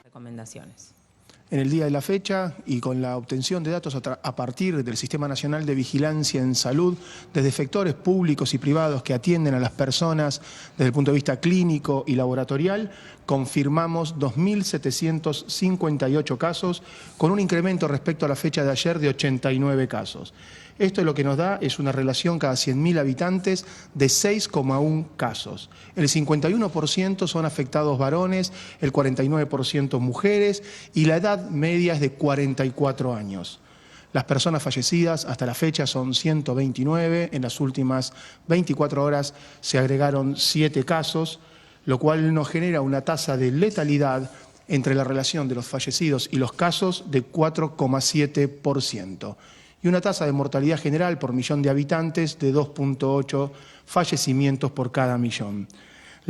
Recomendaciones. En el día de la fecha y con la obtención de datos a partir del Sistema Nacional de Vigilancia en Salud, desde efectores públicos y privados que atienden a las personas desde el punto de vista clínico y laboratorial, confirmamos 2.758 casos, con un incremento respecto a la fecha de ayer de 89 casos. Esto lo que nos da es una relación cada 100.000 habitantes de 6,1 casos. El 51% son afectados varones, el 49% mujeres y la edad media es de 44 años. Las personas fallecidas hasta la fecha son 129, en las últimas 24 horas se agregaron 7 casos, lo cual nos genera una tasa de letalidad entre la relación de los fallecidos y los casos de 4,7%. Y una tasa de mortalidad general por millón de habitantes de 2,8 fallecimientos por cada millón.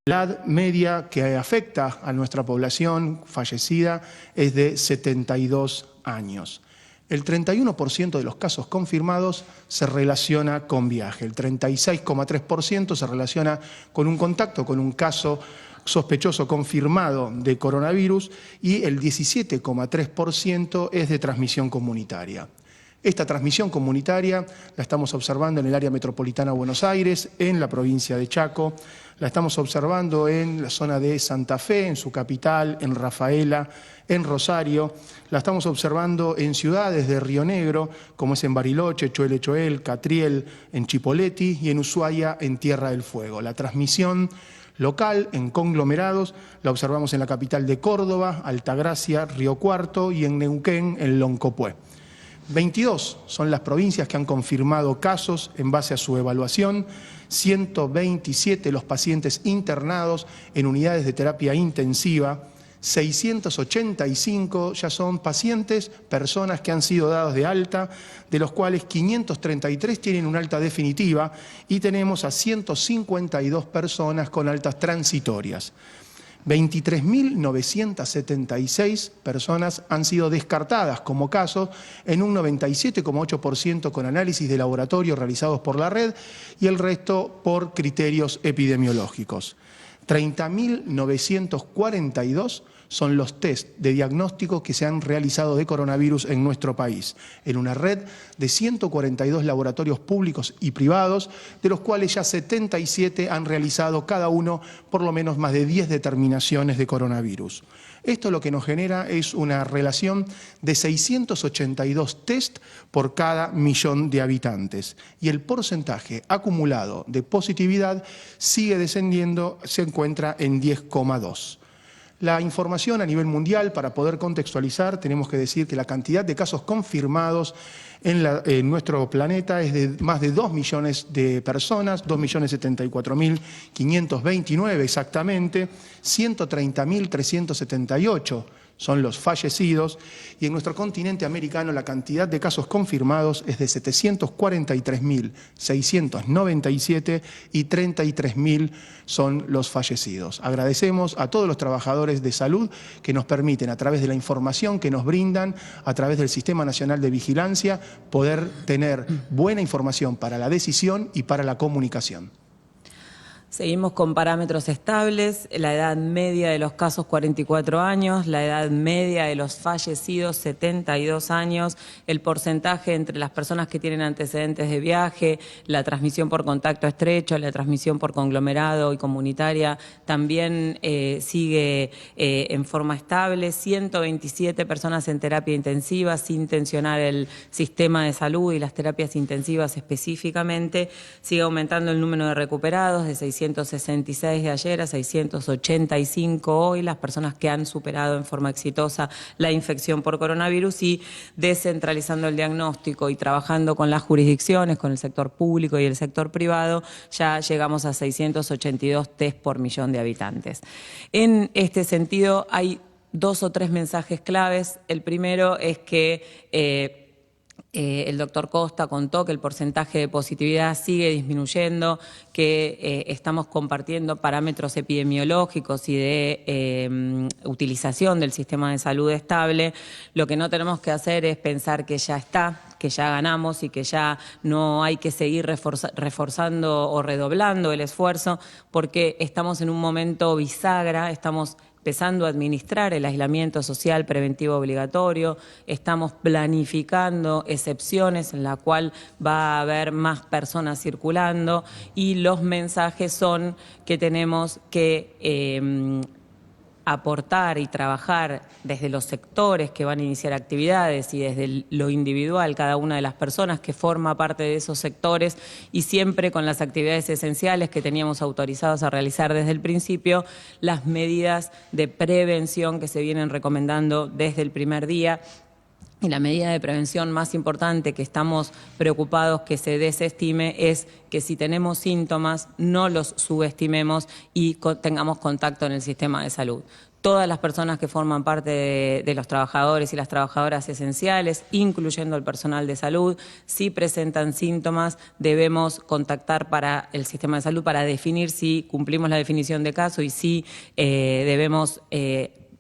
La edad media que afecta a nuestra población fallecida es de 72 años. El 31% de los casos confirmados se relaciona con viaje, el 36,3% se relaciona con un contacto, con un caso sospechoso confirmado de coronavirus y el 17,3% es de transmisión comunitaria. Esta transmisión comunitaria la estamos observando en el área metropolitana de Buenos Aires, en la provincia de Chaco, la estamos observando en la zona de Santa Fe, en su capital, en Rafaela, en Rosario, la estamos observando en ciudades de Río Negro, como es en Bariloche, Choel, Catriel, en Chipoleti y en Ushuaia, en Tierra del Fuego. La transmisión local, en conglomerados, la observamos en la capital de Córdoba, Altagracia, Río Cuarto y en Neuquén, en Loncopué. 22 son las provincias que han confirmado casos en base a su evaluación, 127 los pacientes internados en unidades de terapia intensiva, 685 ya son pacientes, personas que han sido dados de alta, de los cuales 533 tienen una alta definitiva y tenemos a 152 personas con altas transitorias. 23.976 personas han sido descartadas como casos en un 97,8% con análisis de laboratorio realizados por la red y el resto por criterios epidemiológicos. 30.942 son los test de diagnóstico que se han realizado de coronavirus en nuestro país, en una red de 142 laboratorios públicos y privados, de los cuales ya 77 han realizado cada uno por lo menos más de 10 determinaciones de coronavirus. Esto lo que nos genera es una relación de 682 test por cada millón de habitantes y el porcentaje acumulado de positividad sigue descendiendo, se encuentra en 10,2. La información a nivel mundial, para poder contextualizar, tenemos que decir que la cantidad de casos confirmados en nuestro planeta es de más de 2 millones de personas, 2.074.529 exactamente, 130.378 son los fallecidos y en nuestro continente americano la cantidad de casos confirmados es de 743.697 y 33.000 son los fallecidos. Agradecemos a todos los trabajadores de salud que nos permiten, a través de la información que nos brindan, a través del Sistema Nacional de Vigilancia, poder tener buena información para la decisión y para la comunicación. Seguimos con parámetros estables, la edad media de los casos 44 años, la edad media de los fallecidos 72 años, el porcentaje entre las personas que tienen antecedentes de viaje, la transmisión por contacto estrecho, la transmisión por conglomerado y comunitaria también sigue en forma estable, 127 personas en terapia intensiva sin tensionar el sistema de salud y las terapias intensivas específicamente, sigue aumentando el número de recuperados de 666 de ayer a 685 hoy, las personas que han superado en forma exitosa la infección por coronavirus y descentralizando el diagnóstico y trabajando con las jurisdicciones, con el sector público y el sector privado, ya llegamos a 682 test por millón de habitantes. En este sentido hay 2 o 3 mensajes claves. El primero es que El doctor Costa contó que el porcentaje de positividad sigue disminuyendo, que estamos compartiendo parámetros epidemiológicos y de utilización del sistema de salud estable. Lo que no tenemos que hacer es pensar que ya está, que ya ganamos y que ya no hay que seguir reforzando o redoblando el esfuerzo, porque estamos en un momento bisagra, estamos empezando a administrar el aislamiento social preventivo obligatorio, estamos planificando excepciones en la cual va a haber más personas circulando y los mensajes son que tenemos que aportar y trabajar desde los sectores que van a iniciar actividades y desde lo individual, cada una de las personas que forma parte de esos sectores y siempre con las actividades esenciales que teníamos autorizados a realizar desde el principio, las medidas de prevención que se vienen recomendando desde el primer día. Y la medida de prevención más importante que estamos preocupados que se desestime es que si tenemos síntomas no los subestimemos y tengamos contacto en el sistema de salud. Todas las personas que forman parte de los trabajadores y las trabajadoras esenciales, incluyendo el personal de salud, si presentan síntomas, debemos contactar para el sistema de salud para definir si cumplimos la definición de caso y si debemos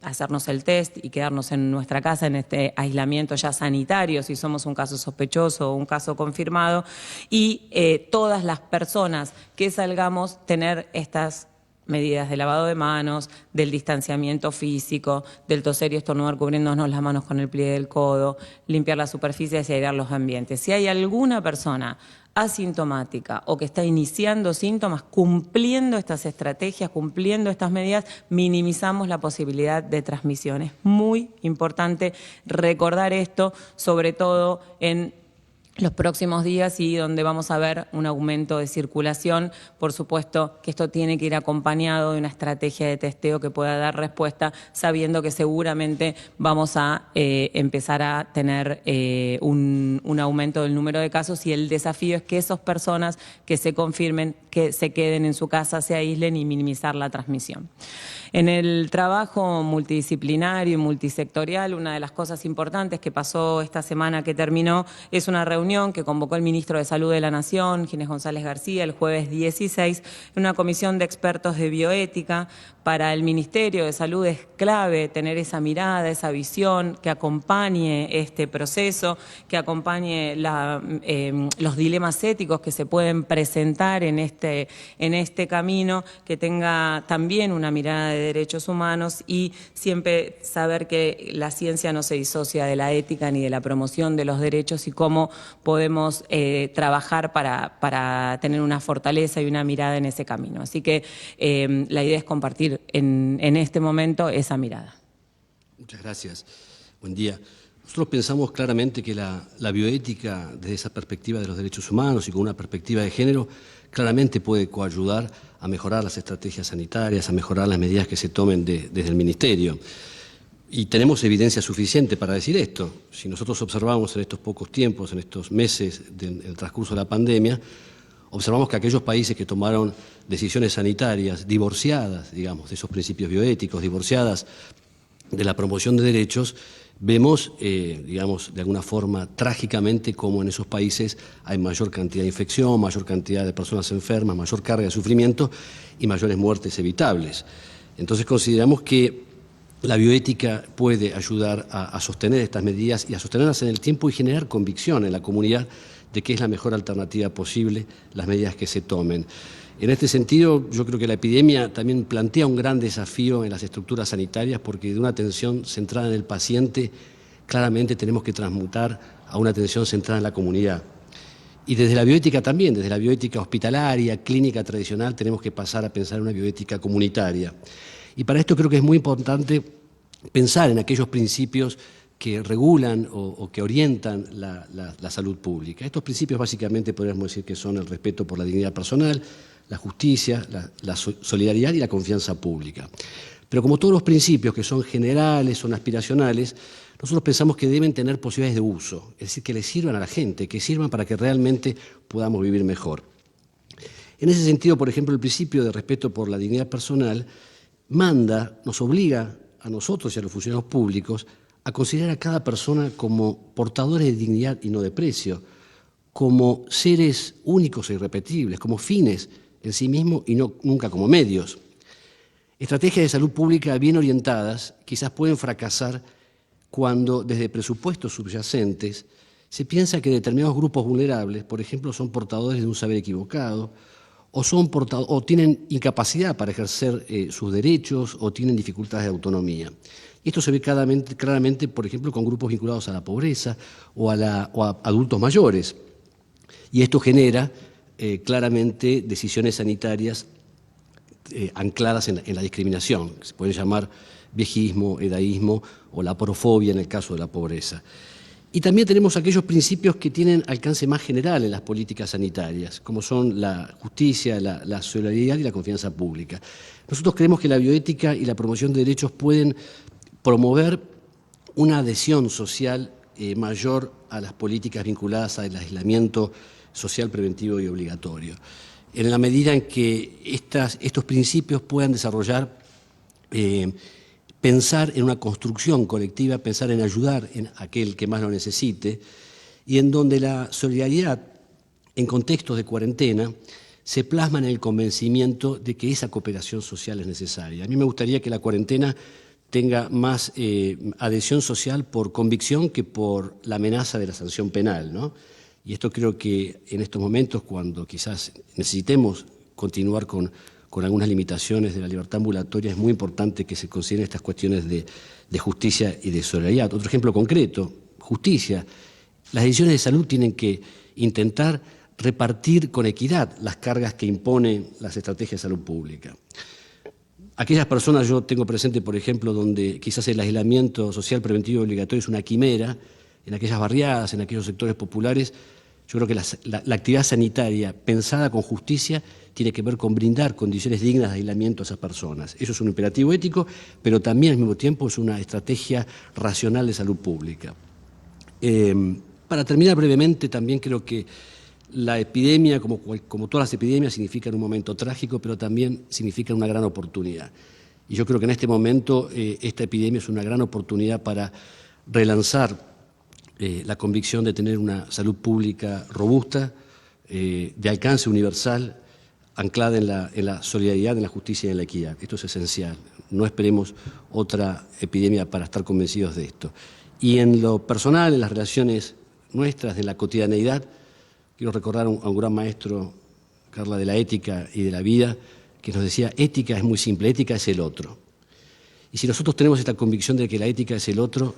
hacernos el test y quedarnos en nuestra casa en este aislamiento ya sanitario, si somos un caso sospechoso o un caso confirmado, y todas las personas que salgamos tener estas medidas de lavado de manos, del distanciamiento físico, del toser y estornudar cubriéndonos las manos con el pliegue del codo, limpiar las superficies y airear los ambientes. Si hay alguna persona asintomática o que está iniciando síntomas, cumpliendo estas estrategias, cumpliendo estas medidas, minimizamos la posibilidad de transmisión. Es muy importante recordar esto, sobre todo en los próximos días y donde vamos a ver un aumento de circulación. Por supuesto que esto tiene que ir acompañado de una estrategia de testeo que pueda dar respuesta, sabiendo que seguramente vamos a empezar a tener un aumento del número de casos y el desafío es que esas personas que se confirmen, que se queden en su casa, se aíslen y minimizar la transmisión. En el trabajo multidisciplinario y multisectorial, una de las cosas importantes que pasó esta semana que terminó es una reunión que convocó el ministro de Salud de la Nación, Ginés González García, el jueves 16, en una comisión de expertos de bioética. Para el Ministerio de Salud es clave tener esa mirada, esa visión que acompañe este proceso, que acompañe los dilemas éticos que se pueden presentar en este camino, que tenga también una mirada de derechos humanos y siempre saber que la ciencia no se disocia de la ética ni de la promoción de los derechos y cómo podemos trabajar para tener una fortaleza y una mirada en ese camino. Así que la idea es compartir en este momento esa mirada. Muchas gracias. Buen día. Nosotros pensamos claramente que la bioética, desde esa perspectiva de los derechos humanos y con una perspectiva de género, claramente puede coayudar a mejorar las estrategias sanitarias, a mejorar las medidas que se tomen desde el Ministerio. Y tenemos evidencia suficiente para decir esto. Si nosotros observamos en estos pocos tiempos, en estos meses del transcurso de la pandemia, observamos que aquellos países que tomaron decisiones sanitarias divorciadas, digamos, de esos principios bioéticos, divorciadas de la promoción de derechos, vemos, digamos, de alguna forma, trágicamente, cómo en esos países hay mayor cantidad de infección, mayor cantidad de personas enfermas, mayor carga de sufrimiento y mayores muertes evitables. Entonces consideramos que la bioética puede ayudar a sostener estas medidas y a sostenerlas en el tiempo y generar convicción en la comunidad de que es la mejor alternativa posible las medidas que se tomen. En este sentido, yo creo que la epidemia también plantea un gran desafío en las estructuras sanitarias porque de una atención centrada en el paciente, claramente tenemos que transmutar a una atención centrada en la comunidad. Y desde la bioética también, desde la bioética hospitalaria, clínica tradicional, tenemos que pasar a pensar en una bioética comunitaria. Y para esto creo que es muy importante pensar en aquellos principios que regulan o que orientan la salud pública. Estos principios básicamente podríamos decir que son el respeto por la dignidad personal, la justicia, la solidaridad y la confianza pública. Pero como todos los principios que son generales, son aspiracionales, nosotros pensamos que deben tener posibilidades de uso, es decir, que le sirvan a la gente, que sirvan para que realmente podamos vivir mejor. En ese sentido, por ejemplo, el principio de respeto por la dignidad personal nos obliga a nosotros y a los funcionarios públicos a considerar a cada persona como portadores de dignidad y no de precio, como seres únicos e irrepetibles, como fines en sí mismos y nunca como medios. Estrategias de salud pública bien orientadas quizás pueden fracasar cuando desde presupuestos subyacentes se piensa que determinados grupos vulnerables, por ejemplo, son portadores de un saber equivocado, o tienen incapacidad para ejercer sus derechos, o tienen dificultades de autonomía. Y esto se ve claramente, por ejemplo, con grupos vinculados a la pobreza o a adultos mayores. Y esto genera claramente decisiones sanitarias ancladas en la discriminación, que se pueden llamar viejismo, edaísmo o la porofobia en el caso de la pobreza. Y también tenemos aquellos principios que tienen alcance más general en las políticas sanitarias, como son la justicia, la solidaridad y la confianza pública. Nosotros creemos que la bioética y la promoción de derechos pueden promover una adhesión social mayor a las políticas vinculadas al aislamiento social preventivo y obligatorio. En la medida en que estos principios puedan desarrollar, pensar en una construcción colectiva, pensar en ayudar a aquel que más lo necesite, y en donde la solidaridad en contextos de cuarentena se plasma en el convencimiento de que esa cooperación social es necesaria. A mí me gustaría que la cuarentena tenga más adhesión social por convicción que por la amenaza de la sanción penal, ¿no? Y esto creo que en estos momentos, cuando quizás necesitemos continuar con algunas limitaciones de la libertad ambulatoria, es muy importante que se consideren estas cuestiones de justicia y de solidaridad. Otro ejemplo concreto, justicia. Las decisiones de salud tienen que intentar repartir con equidad las cargas que imponen las estrategias de salud pública. Aquellas personas, yo tengo presente, por ejemplo, donde quizás el aislamiento social preventivo y obligatorio es una quimera, en aquellas barriadas, en aquellos sectores populares, yo creo que la actividad sanitaria pensada con justicia tiene que ver con brindar condiciones dignas de aislamiento a esas personas. Eso es un imperativo ético, pero también al mismo tiempo es una estrategia racional de salud pública. Para terminar brevemente, también creo que la epidemia, como todas las epidemias, significa un momento trágico, pero también significa una gran oportunidad. Y yo creo que en este momento esta epidemia es una gran oportunidad para relanzar la convicción de tener una salud pública robusta, de alcance universal, anclada en la solidaridad, en la justicia y en la equidad. Esto es esencial. No esperemos otra epidemia para estar convencidos de esto. Y en lo personal, en las relaciones nuestras, en la cotidianeidad, quiero recordar a un gran maestro, Carla, de la ética y de la vida, que nos decía, ética es muy simple, ética es el otro. Y si nosotros tenemos esta convicción de que la ética es el otro,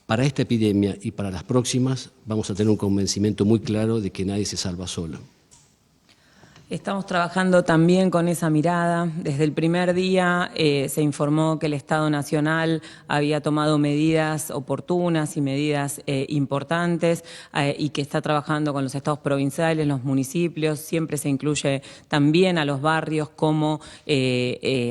para esta epidemia y para las próximas vamos a tener un convencimiento muy claro de que nadie se salva solo. Estamos trabajando también con esa mirada. Desde el primer día se informó que el Estado Nacional había tomado medidas oportunas y medidas importantes y que está trabajando con los estados provinciales, los municipios. Siempre se incluye también a los barrios como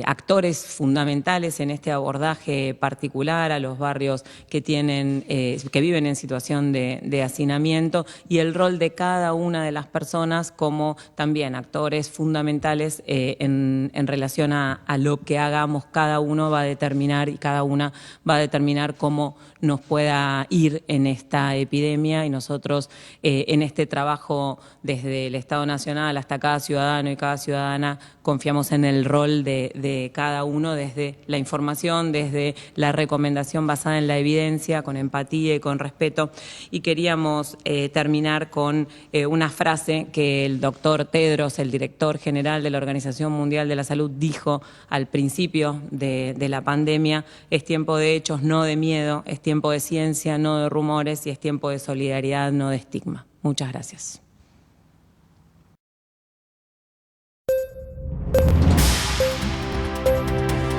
actores fundamentales en este abordaje particular, a los barrios que viven en situación de hacinamiento, y el rol de cada una de las personas como también actores fundamentales en relación a lo que hagamos. Cada uno va a determinar y cada una va a determinar cómo nos pueda ir en esta epidemia, y nosotros en este trabajo desde el Estado Nacional hasta cada ciudadano y cada ciudadana confiamos en el rol de cada uno, desde la información, desde la recomendación basada en la evidencia, con empatía y con respeto. Y queríamos terminar con una frase que el doctor Tedros, el director general de la Organización Mundial de la Salud, dijo al principio de la pandemia: es tiempo de hechos, no de miedo, es tiempo de ciencia, no de rumores, y es tiempo de solidaridad, no de estigma. Muchas gracias.